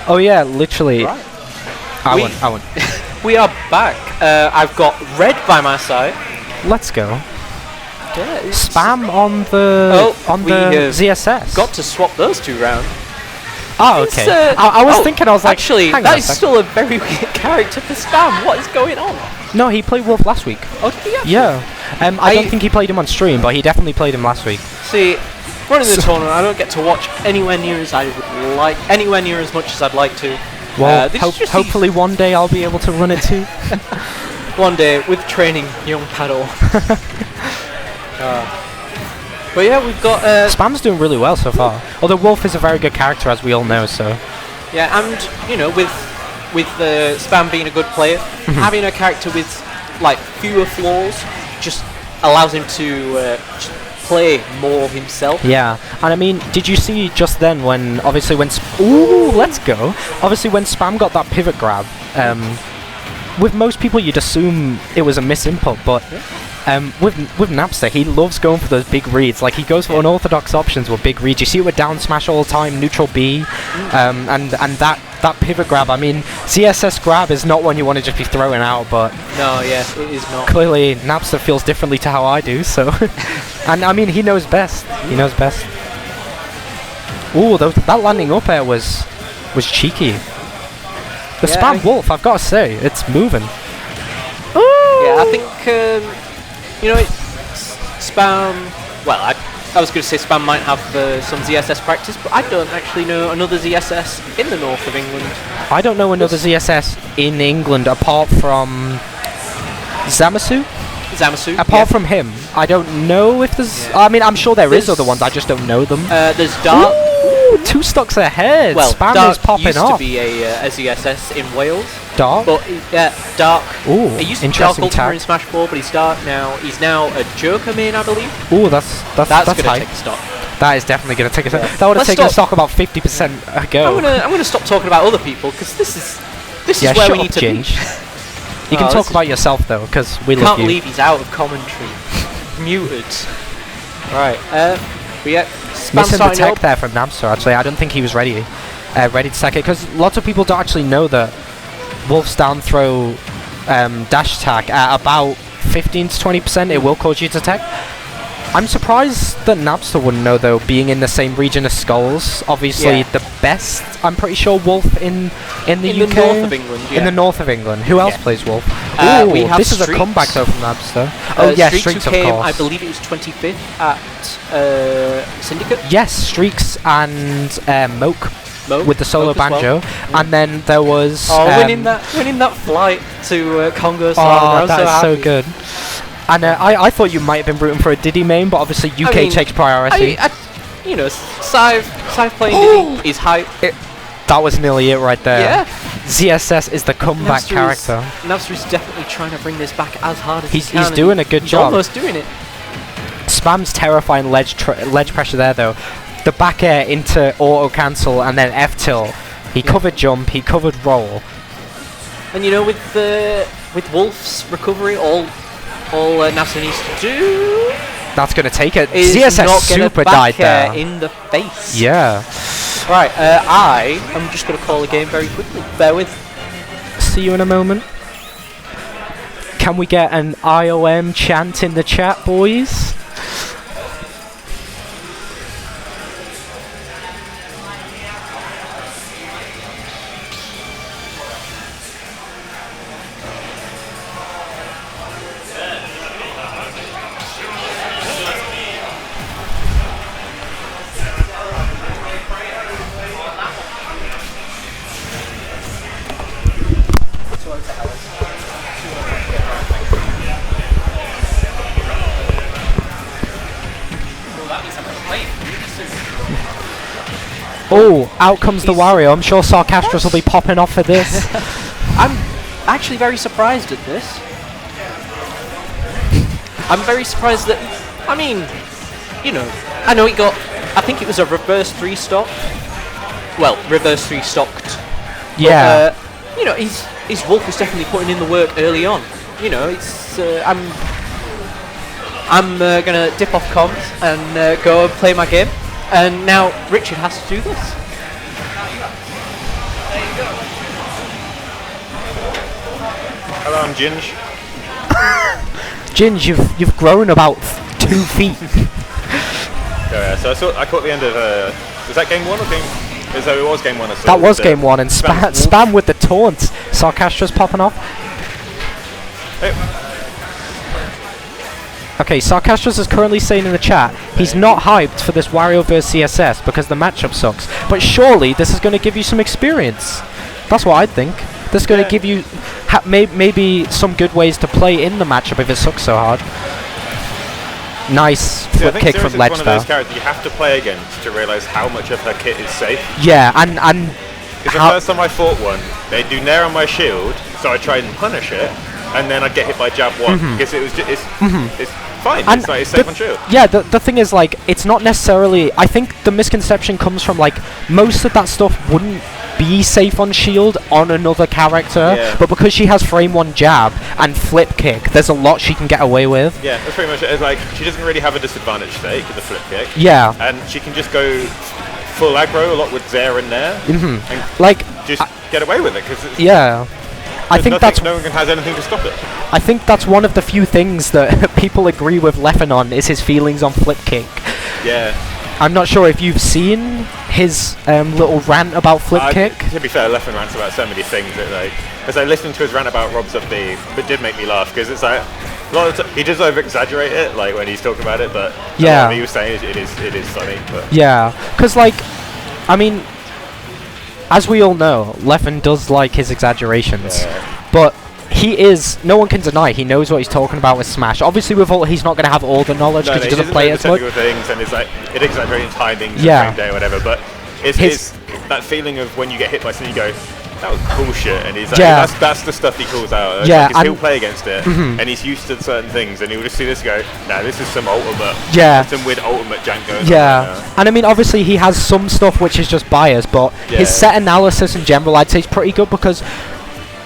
Oh yeah, literally. Right. I won. We are back. I've got Red by my side. Let's go. Yeah, Spam on the ZSS. Got to swap those two round. Oh, okay. I was thinking, I was like, actually, hang on that a is sec. still a very weird character for Spam. What is going on? No, he played Wolf last week. Oh, did he actually? Yeah. I don't think he played him on stream, but he definitely played him last week. See, running the tournament, I don't get to watch anywhere near as I would like, anywhere near as much as I'd like to. Well, hopefully one day I'll be able to run it too. One day with training, young paddle. But yeah, we've got Spam's doing really well so far. Although Wolf is a very good character, as we all know. So yeah, and you know, with Spam being a good player, having a character with like fewer flaws just allows him to play more himself. yeah, and I mean, did you see just then when obviously when let's go. Obviously when Spam got that pivot grab, with most people you'd assume it was a misinput, but with Nabster, he loves going for those big reads. Like, he goes for unorthodox options with big reads. You see it with down smash all the time, neutral B, and that pivot grab. I mean, CSS grab is not one you want to just be throwing out, but no, yeah, it is not. Clearly, Nabster feels differently to how I do. So, and I mean, he knows best. He knows best. Ooh, that landing up air was cheeky. The Spam Wolf, I've got to say, it's moving. Ooh. Yeah, I think. You know, Spam. Well, I was going to say Spam might have some ZSS practice, but I don't actually know another ZSS in the north of England. I don't know another ZSS in England apart from Zamasu. Apart from him, I don't know if there's. Yeah. I mean, I'm sure there is other ones. I just don't know them. There's Dark. Ooh, 2 stocks ahead. Well, Spam Dark is popping used off. to be a ZSS in Wales. Dark. But Dark. Ooh, he used to be Dark Ultimate in Smash 4, but he's Dark now. He's now a Joker main, I believe. Ooh, that's gonna high. take a stock. That is definitely going to take a stock. That would have taken a stock about 50% ago. I'm gonna stop talking about other people because this is where we need to be. You can talk about yourself though, because we love you. Can't believe he's out of commentary. Muted. Right. Missing the tech there from Nabster. Actually, I don't think he was ready to tech it, because lots of people don't actually know that Wolf's down throw dash attack at about 15 to 20%. It will cause you to tech. I'm surprised that Nabster wouldn't know though, being in the same region as Skulls. Obviously the best, I'm pretty sure, Wolf in the UK. The north of England, In the north of England. Who else plays Wolf? We have this is a Streaks. comeback though from Nabster. Oh yeah, Streaks of came, course. I believe it was 25th at Syndicate. Yes, Streaks and Moke with the solo banjo, and then there was winning that flight to Congo. Oh, that's so good. And I thought you might have been rooting for a Diddy main, but obviously UK takes priority. You know, Scythe playing Diddy is hype. That was nearly it right there. Yeah. ZSS is the comeback character. Nabster is definitely trying to bring this back as hard as he can. He's doing a good job. Almost doing it. Spam's terrifying ledge pressure there though. The back air into auto cancel and then F tilt. He covered jump. He covered roll. And you know, with Wolf's recovery, all Nabster needs to do. That's going to take it. Is ZSS not super back died there. In the face. Yeah. Right, I am just going to call the game very quickly. Bear with. See you in a moment. Can we get an IOM chant in the chat, boys? Oh, out comes the Wario. I'm sure Sarcastros will be popping off for this. I'm actually very surprised at this. I'm very surprised that, I mean, you know, I know he got, I think it was a reverse 3 stock. Well, reverse 3 stocked. Yeah. But, you know, his Wolf was definitely putting in the work early on. You know, it's, I'm gonna dip off comms and go and play my game. And now Richard has to do this. Hello, I'm Ginge. Ginge, you've grown about 2 feet. Yeah, so I caught the end of. Was that game 1 or game? It was game 1. I saw That was the game 1, and spam with the taunts. Sarcastra's popping off. Hey. Okay, Sarcastras is currently saying in the chat he's not hyped for this Wario vs CSS because the matchup sucks. But surely this is going to give you some experience. That's what I think. This is going to give you maybe some good ways to play in the matchup if it sucks so hard. Nice flip kick from Ledge one of those characters you have to play against to realise how much of her kit is safe. Yeah, and because the first time I fought one, they'd do nair on my shield, so I tried and punish it, and then I'd get hit by jab 1 because it was just it's fine. And it's safe on shield. Yeah, the thing is, like, it's not necessarily. I think the misconception comes from, like, most of that stuff wouldn't be safe on shield on another character, but because she has frame 1 jab and flip kick, there's a lot she can get away with. Yeah, that's pretty much it. It's like she doesn't really have a disadvantage stake with the flip kick. Yeah, and she can just go full aggro a lot with Zair in there, and like just get away with it because I think that's no one has anything to stop it. I think that's one of the few things that people agree with Leffen on is his feelings on flip kick. Yeah. I'm not sure if you've seen his little rant about flip kick. To be fair, Leffen rants about so many things that, like, as I listened to his rant about Rob's up B, it did make me laugh because it's like a lot of he does over exaggerate it, like when he's talking about it, but what he was saying it is funny. But yeah, because like, I mean, as we all know, Leffen does like his exaggerations, but no one can deny he knows what he's talking about with Smash. Obviously with Ult he's not going to have all the knowledge because he doesn't play it as much. Things and it's like it exaggerates timings frame day or whatever, but it's that feeling of when you get hit by something you go, that was bullshit, and he's like, that's the stuff he calls out. Like, he'll play against it, and he's used to certain things, and he'll just see this go, nah, this is some ultimate, some weird ultimate jank going on. And I mean, obviously he has some stuff which is just bias, but his set analysis in general I'd say is pretty good because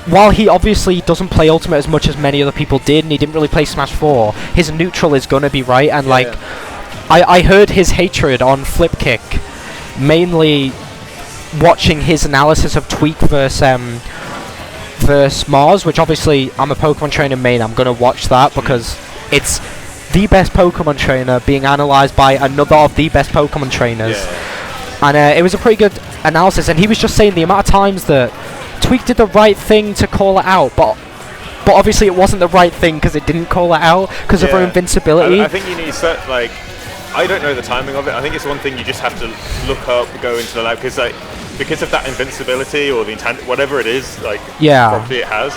while he obviously doesn't play Ultimate as much as many other people did, and he didn't really play Smash 4, his neutral is gonna be right, and I heard his hatred on Flip Kick, mainly watching his analysis of Tweak versus Mars, which obviously I'm a Pokemon trainer main, I'm gonna watch that because it's the best Pokemon trainer being analysed by another of the best Pokemon trainers. And it was a pretty good analysis, and he was just saying the amount of times that Tweak did the right thing to call it out, but obviously it wasn't the right thing because it didn't call it out because of her invincibility. I think you need like, I don't know the timing of it. I think it's one thing you just have to look up, go into the lab because of that invincibility or the intent, whatever it is, like property it has.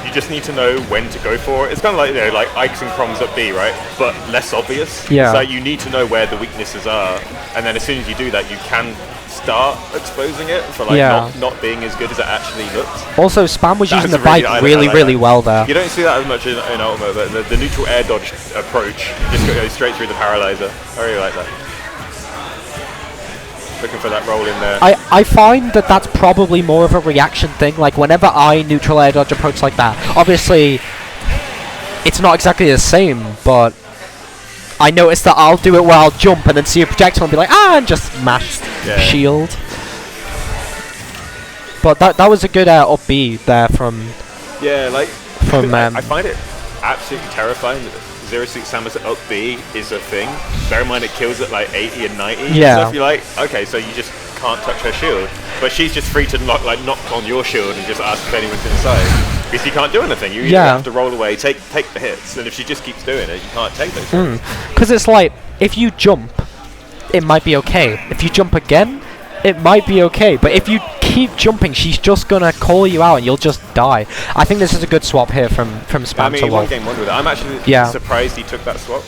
You just need to know when to go for it. It's kind of like like Ike's and Crom's up B, right? But less obvious. Yeah. So you need to know where the weaknesses are, and then as soon as you do that, you can start exposing it for not being as good as it actually looked. Also, Spam was using the bike really well there. You don't see that as much in Ultimate, but the neutral air dodge approach just goes straight through the paralyzer. I really like that. Looking for that roll in there. I find that that's probably more of a reaction thing. Like whenever I neutral air dodge approach like that, obviously it's not exactly the same, but I notice that I'll do it where I'll jump and then see a projectile and be like, and just mash shield. But that was a good up B there from I find it absolutely terrifying that 06 Samus at up B is a thing. Bear in mind it kills at like 80 and 90. So if you're like, okay, so you just can't touch her shield, but she's just free to knock on your shield and just ask if anyone's inside. Because you can't do anything. You either have to roll away, take the hits, and if she just keeps doing it, you can't take those hits. Because it's like, if you jump, it might be okay. If you jump again, it might be okay. But if you keep jumping, she's just gonna call you out and you'll just die. I think this is a good swap here from Spam to I mean, Wolf. game 1 with it. I'm actually surprised he took that swap.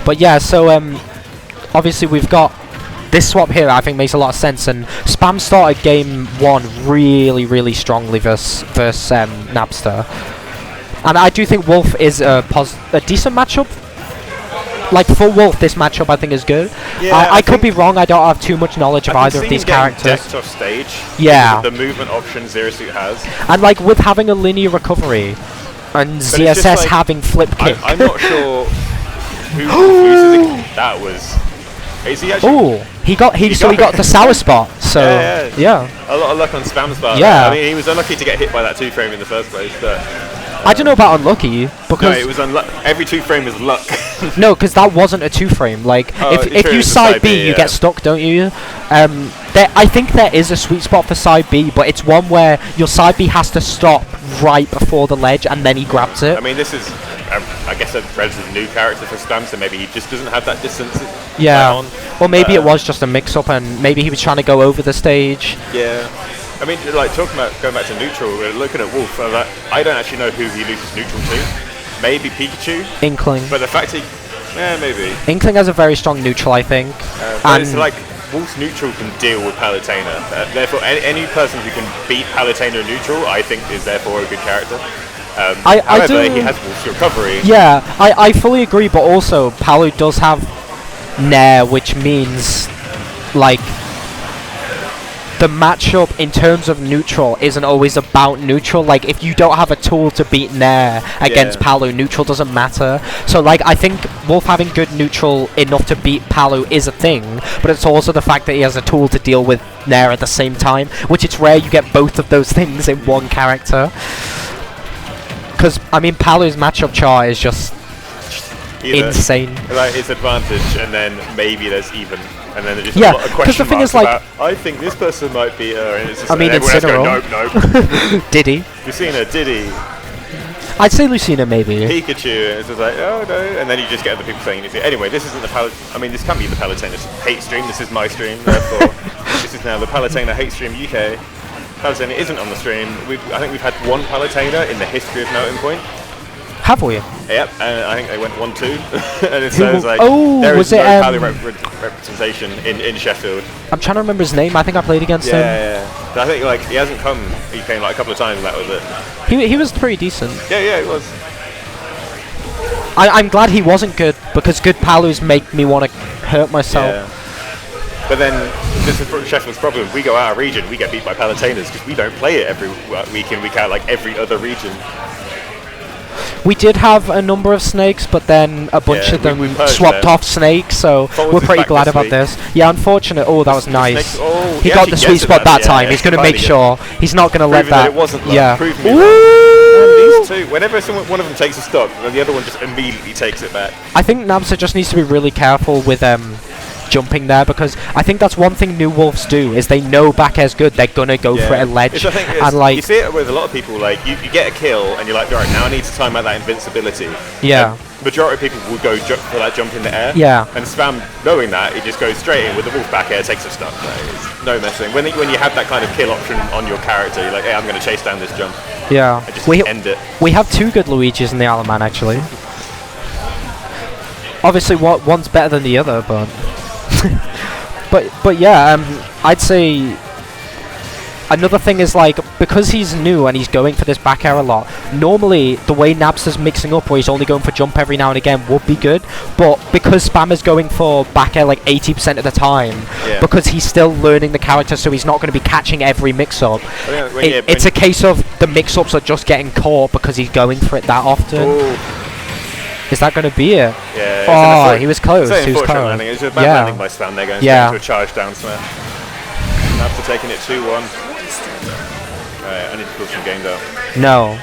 But yeah, so obviously we've got this swap here. I think makes a lot of sense, and Spam started game 1 really strongly versus Nabster, and I do think Wolf is a decent matchup. Like for Wolf, this matchup I think is good. I could be wrong. I don't have too much knowledge of either of these characters. Decked off stage. The movement options Zero Suit has, and like with having a linear recovery, and ZSS having flip kick. I'm not sure who uses it. That was Is he actually? Ooh, he got the sour spot. So yeah. A lot of luck on Spam's part. Yeah. I mean, he was unlucky to get hit by that 2-frame in the first place, but. I don't know about unlucky because No, it was every 2-frame was luck. no, because that wasn't a 2-frame. Like if you side B, you get stuck, don't you? I think there is a sweet spot for side B, but it's one where your side B has to stop right before the ledge, and then he grabs it. I mean, this is, I guess, a relatively new character for Spam, so maybe he just doesn't have that distance. Yeah. Or maybe it was just a mix-up, and maybe he was trying to go over the stage. Yeah. I mean, like, talking about going back to neutral, we're looking at Wolf, I don't actually know who he loses neutral to. Maybe Pikachu? Inkling. But the fact maybe. Inkling has a very strong neutral, I think. And it's like, Wolf's neutral can deal with Palutena. Therefore, any person who can beat Palutena neutral, I think, is therefore a good character. However, he has Wolf's recovery. Yeah, I fully agree, but also, Palu does have Nair, which means, like, the matchup in terms of neutral isn't always about neutral. Like, if you don't have a tool to beat Nair against Palu, neutral doesn't matter. So, like, I think Wolf having good neutral enough to beat Palu is a thing, but it's also the fact that he has a tool to deal with Nair at the same time, which it's rare you get both of those things in one character. Because, I mean, Palu's matchup chart is just insane. Like, it's advantage, and then maybe there's even. And then there's just yeah, a lot of question the thing marks is, like, about, I think this person might be and it's just, I mean, everyone else going, nope. Diddy. Lucina, Diddy. I'd say Lucina, maybe. Pikachu, it's just like, oh no, and then you just get other people saying, anyway, this isn't the I mean, this can't be the Palutena hate stream, this is my stream, therefore, this is now the Palutena hate stream UK. Palutena isn't on the stream. I think we've had one Palutena in the history of MeltingPoint. Have we? Yep, and I think they went 1-2. And it sounds like there is no Palu representation in Sheffield. I'm trying to remember his name. I think I played against him. Yeah. I think like he hasn't come. He came like a couple of times, and that was it. He was pretty decent. Yeah, he was. I'm glad he wasn't good, because good Palus make me want to hurt myself. Yeah. But then this is Sheffield's problem. We go out of region, we get beat by Palutenas because we don't play it every week in, week out like every other region. We did have a number of snakes, but then a bunch of them swapped off snakes, so we're pretty glad about this. Yeah, unfortunate. Oh, that was nice. He got the sweet spot that time. He's going to make sure. He's not going to let that. It wasn't luck. Yeah. These two, whenever one of them takes a stock, then the other one just immediately takes it back. I think Nabster just needs to be really careful with jumping there, because I think that's one thing new Wolves do, is they know back air's good, they're gonna go for it at ledge. And like, you see it with a lot of people, like you get a kill and you're like, alright, now I need to time out that invincibility. Yeah. Majority of people will go for that jump in the air. Yeah. And Spam, knowing that, he just goes straight in with the Wolf back air, takes a stop. Like, no messing. When you have that kind of kill option on your character, you're like, hey, I'm gonna chase down this jump. Yeah. And just end it. We have two good Luigis in the Isle of Man, actually. Obviously, one's better than the other, but. But yeah, I'd say another thing is, like, because he's new and he's going for this back air a lot, normally the way Nabster's mixing up, where he's only going for jump every now and again, would be good, but because Spam is going for back air like 80% of the time, because he's still learning the character, so he's not going to be catching every mix-up, it's a case of the mix-ups are just getting caught because he's going for it that often. Ooh. Is that going to be it? Yeah. Oh, he was close. He was close. Landing. It was a bad landing by Spam. They're going straight into a charge down smash. After taking it 2-1. I need to pull some games out. No.